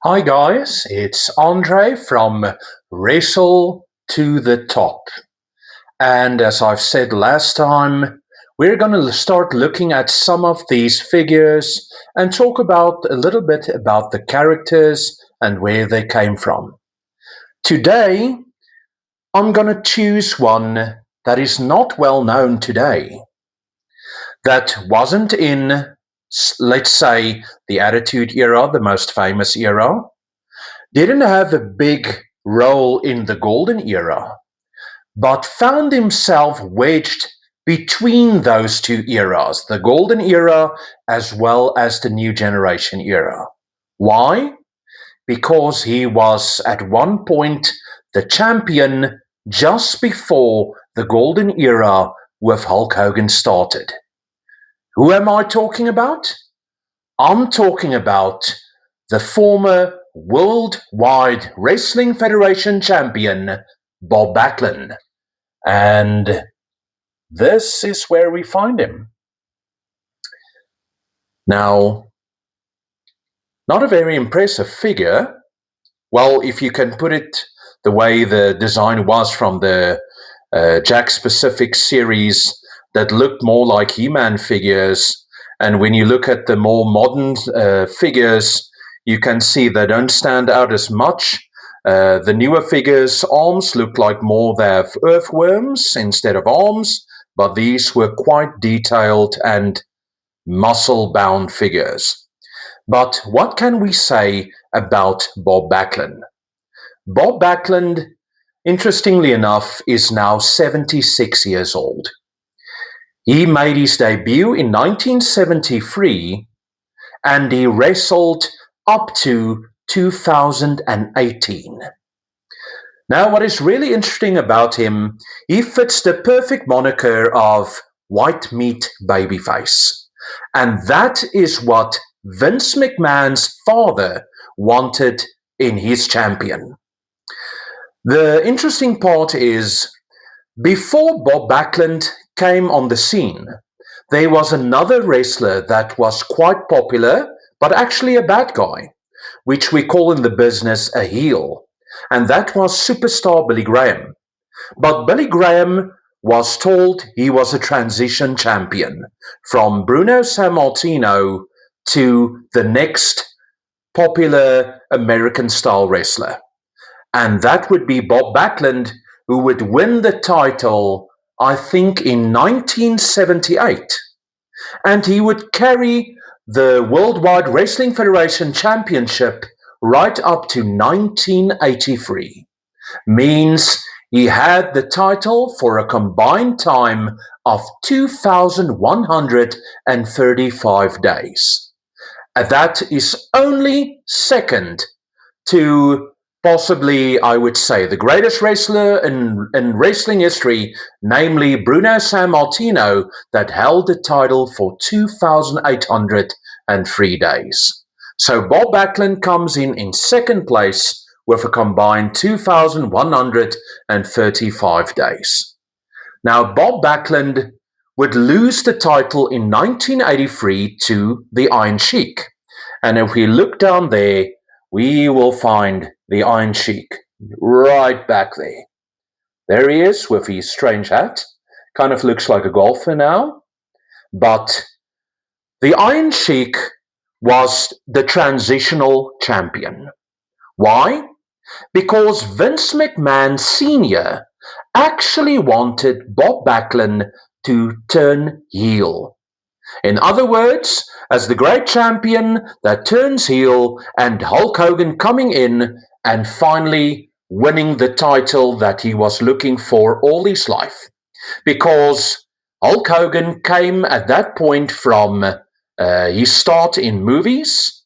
Hi guys, it's Andre from Wrestle to the Top. And as I've said last time, we're going to start looking at some of these figures and talk about a little bit about the characters and where they came from. Today, I'm going to choose one that is not well known today, that wasn't in, let's say, the Attitude Era, the most famous era, didn't have a big role in the Golden Era, but found himself wedged between those two eras, the Golden Era as well as the New Generation era. Why? Because he was at one point the champion just before the Golden Era with Hulk Hogan started. Who am I talking about? I'm talking about the former Worldwide Wrestling Federation champion, Bob Backlund. And this is where we find him. Now, not a very impressive figure. Well, if you can put it the way the design was from the Jack Specific series that looked more like He-Man figures. And when you look at the more modern figures, you can see they don't stand out as much. The newer figures' arms look like more they have earthworms instead of arms, but these were quite detailed and muscle-bound figures. But what can we say about Bob Backlund? Bob Backlund, interestingly enough, is now 76 years old. He made his debut in 1973 and he wrestled up to 2018. Now, what is really interesting about him, he fits the perfect moniker of white meat babyface. And that is what Vince McMahon's father wanted in his champion. The interesting part is, before Bob Backlund came on the scene, there was another wrestler that was quite popular, but actually a bad guy, which we call in the business a heel, and that was superstar Billy Graham. But Billy Graham was told he was a transition champion from Bruno Sammartino to the next popular American-style wrestler. And that would be Bob Backlund, who would win the title, I think, in 1978. And he would carry the Worldwide Wrestling Federation Championship right up to 1983. Means he had the title for a combined time of 2,135 days. And that is only second to possibly, I would say, the greatest wrestler in wrestling history, namely Bruno Sammartino, that held the title for 2,803 days. So Bob Backlund comes in second place with a combined 2,135 days. Now, Bob Backlund would lose the title in 1983 to the Iron Sheik. And if we look down there, we will find the Iron Sheik right back there. There he is with his strange hat. Kind of looks like a golfer now. But the Iron Sheik was the transitional champion. Why? Because Vince McMahon Sr. actually wanted Bob Backlund to turn heel. In other words, as the great champion that turns heel, and Hulk Hogan coming in and finally winning the title that he was looking for all his life. Because Hulk Hogan came at that point from his start in movies.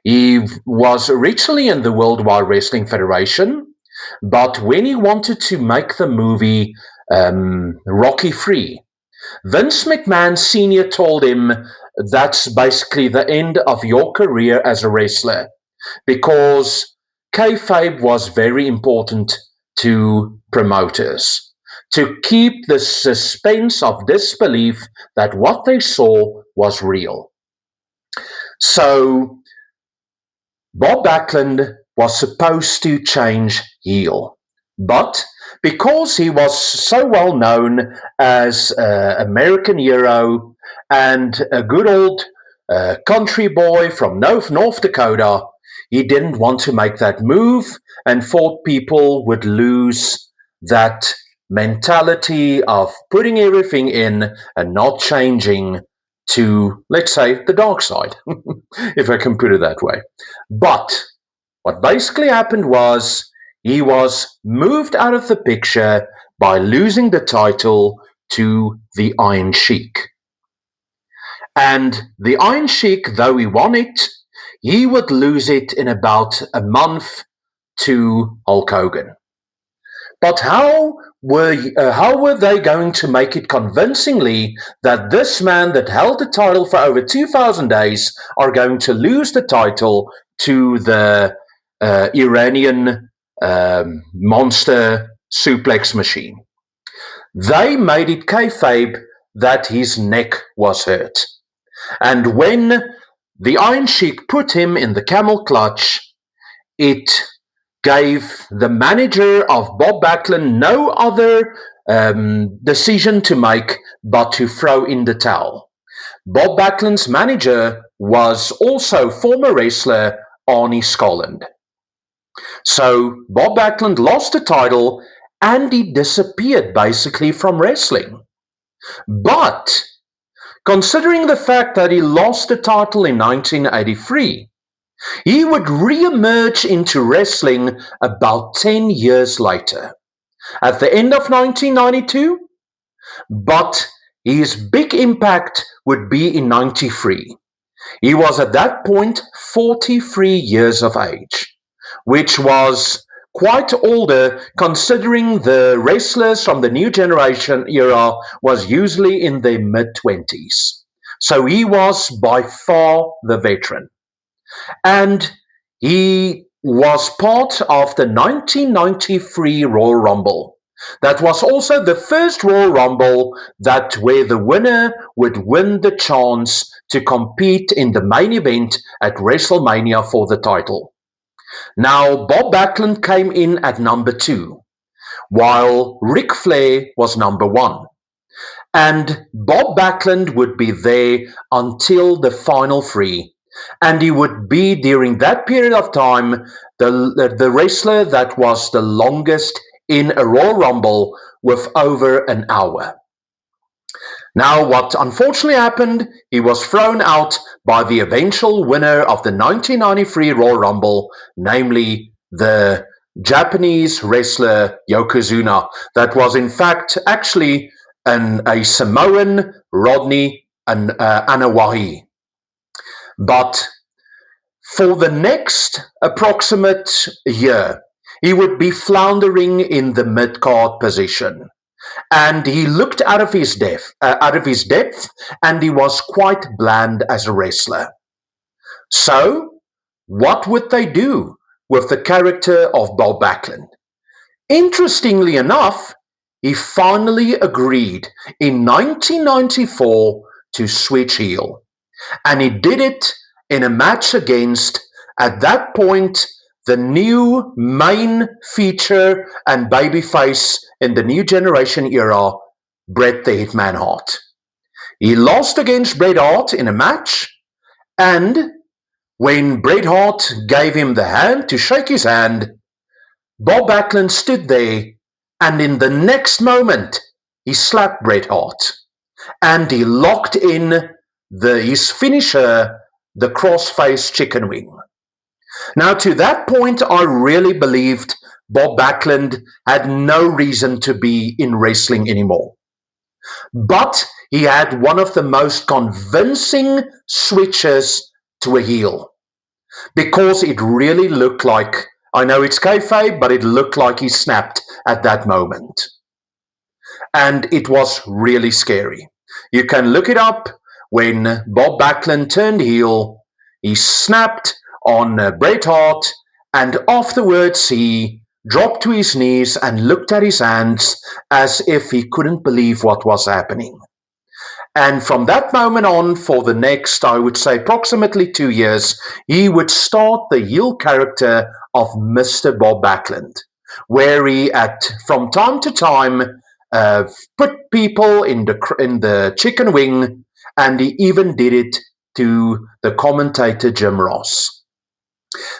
He was originally in the Worldwide Wrestling Federation, but when he wanted to make the movie Rocky III, Vince McMahon Sr. told him, that's basically the end of your career as a wrestler, because kayfabe was very important to promoters, to keep the suspense of disbelief that what they saw was real. So Bob Backlund was supposed to change heel, but because he was so well known as an American hero and a good old country boy from North Dakota, he didn't want to make that move and thought people would lose that mentality of putting everything in and not changing to, let's say, the dark side, if I can put it that way. But what basically happened was he was moved out of the picture by losing the title to the Iron Sheik. And the Iron Sheik, though he won it, he would lose it in about a month to Hulk Hogan. But how were they going to make it convincingly that this man that held the title for over 2,000 days are going to lose the title to the Iranian monster suplex machine? They made it kayfabe that his neck was hurt. And when the Iron Sheik put him in the camel clutch, it gave the manager of Bob Backlund no other decision to make but to throw in the towel. Bob Backlund's manager was also former wrestler Arnie Skolland. So Bob Backlund lost the title and he disappeared basically from wrestling. But considering the fact that he lost the title in 1983, he would re-emerge into wrestling about 10 years later, at the end of 1992, but his big impact would be in 93. He was at that point 43 years of age, which was quite older considering the wrestlers from the new generation era was usually in their mid-20s. So he was by far the veteran. And he was part of the 1993 Royal Rumble. That was also the first Royal Rumble that where the winner would win the chance to compete in the main event at WrestleMania for the title. Now, Bob Backlund came in at number 2, while Ric Flair was number 1. And Bob Backlund would be there until the final 3. And he would be, during that period of time, the wrestler that was the longest in a Royal Rumble with over an hour. Now, what unfortunately happened, he was thrown out by the eventual winner of the 1993 Royal Rumble, namely the Japanese wrestler Yokozuna, that was in fact actually a Samoan, Rodney Anawahi. But for the next approximate year, he would be floundering in the mid-card position. And he looked out of his depth, and he was quite bland as a wrestler. So, what would they do with the character of Bob Backlund? Interestingly enough, he finally agreed in 1994 to switch heel. And he did it in a match against, at that point, the new main feature and babyface in the new generation era, Bret the Hitman Hart. He lost against Bret Hart in a match, and when Bret Hart gave him the hand to shake his hand, Bob Backlund stood there, and in the next moment, he slapped Bret Hart, and he locked in his finisher, the crossface chicken wing. Now, to that point, I really believed Bob Backlund had no reason to be in wrestling anymore. But he had one of the most convincing switches to a heel, because it really looked like, I know it's kayfabe, but it looked like he snapped at that moment. And it was really scary. You can look it up. When Bob Backlund turned heel, he snapped on Bret Hart, and afterwards he dropped to his knees and looked at his hands as if he couldn't believe what was happening. And from that moment on, for the next, I would say, approximately 2 years, he would start the heel character of Mr. Bob Backlund, where he, from time to time, uh, put people in the chicken wing, and he even did it to the commentator Jim Ross.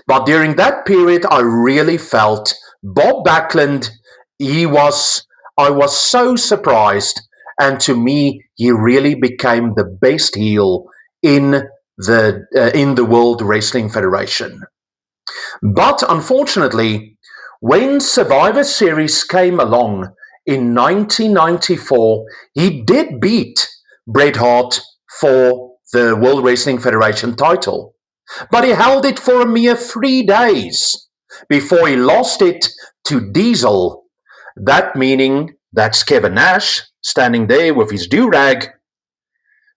But during that period, I really felt Bob Backlund, he was, I was so surprised. And to me, he really became the best heel in the World Wrestling Federation. But unfortunately, when Survivor Series came along in 1994, he did beat Bret Hart for the World Wrestling Federation title. But he held it for a mere 3 days before he lost it to Diesel. That meaning that's Kevin Nash standing there with his do-rag,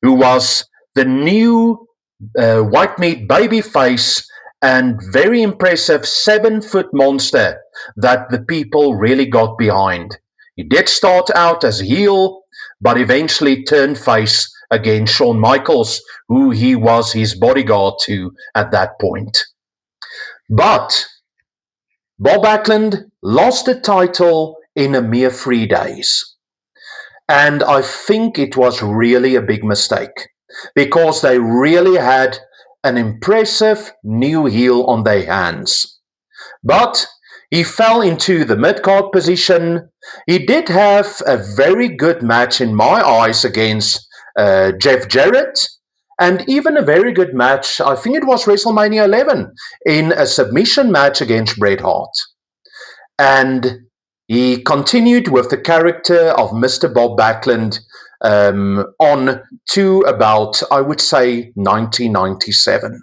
who was the new white meat baby face and very impressive 7-foot monster that the people really got behind. He did start out as a heel, but eventually turned face against Shawn Michaels, who he was his bodyguard to at that point. But Bob Backlund lost the title in a mere 3 days. And I think it was really a big mistake because they really had an impressive new heel on their hands. But he fell into the mid-card position. He did have a very good match in my eyes against Jeff Jarrett, and even a very good match, I think it was WrestleMania 11, in a submission match against Bret Hart. And he continued with the character of Mr. Bob Backlund on to about, I would say, 1997.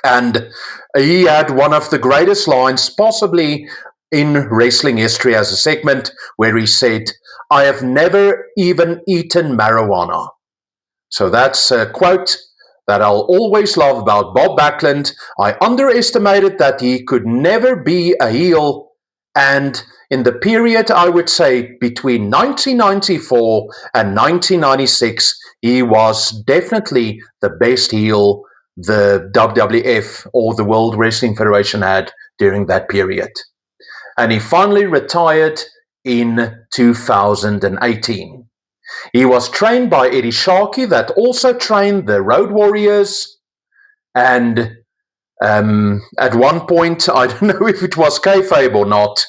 And he had one of the greatest lines possibly in wrestling history as a segment where he said, "I have never even eaten marijuana." So that's a quote that I'll always love about Bob Backlund. I underestimated that he could never be a heel. And in the period, I would say, between 1994 and 1996, he was definitely the best heel the WWF or the World Wrestling Federation had during that period. And he finally retired in 2018. He was trained by Eddie Sharkey, that also trained the Road Warriors. And at one point, I don't know if it was kayfabe or not,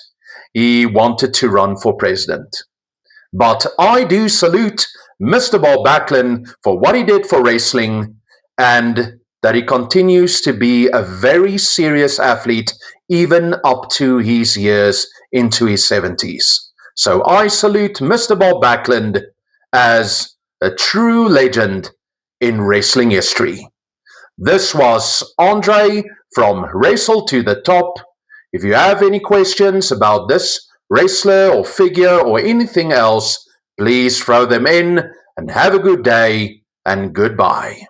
he wanted to run for president. But I do salute Mr. Bob Backlund for what he did for wrestling, and that he continues to be a very serious athlete even up to his years into his 70s. So I salute Mr. Bob Backlund as a true legend in wrestling history. This was Andre from Wrestle to the Top. If you have any questions about this wrestler or figure or anything else, please throw them in, and have a good day and goodbye.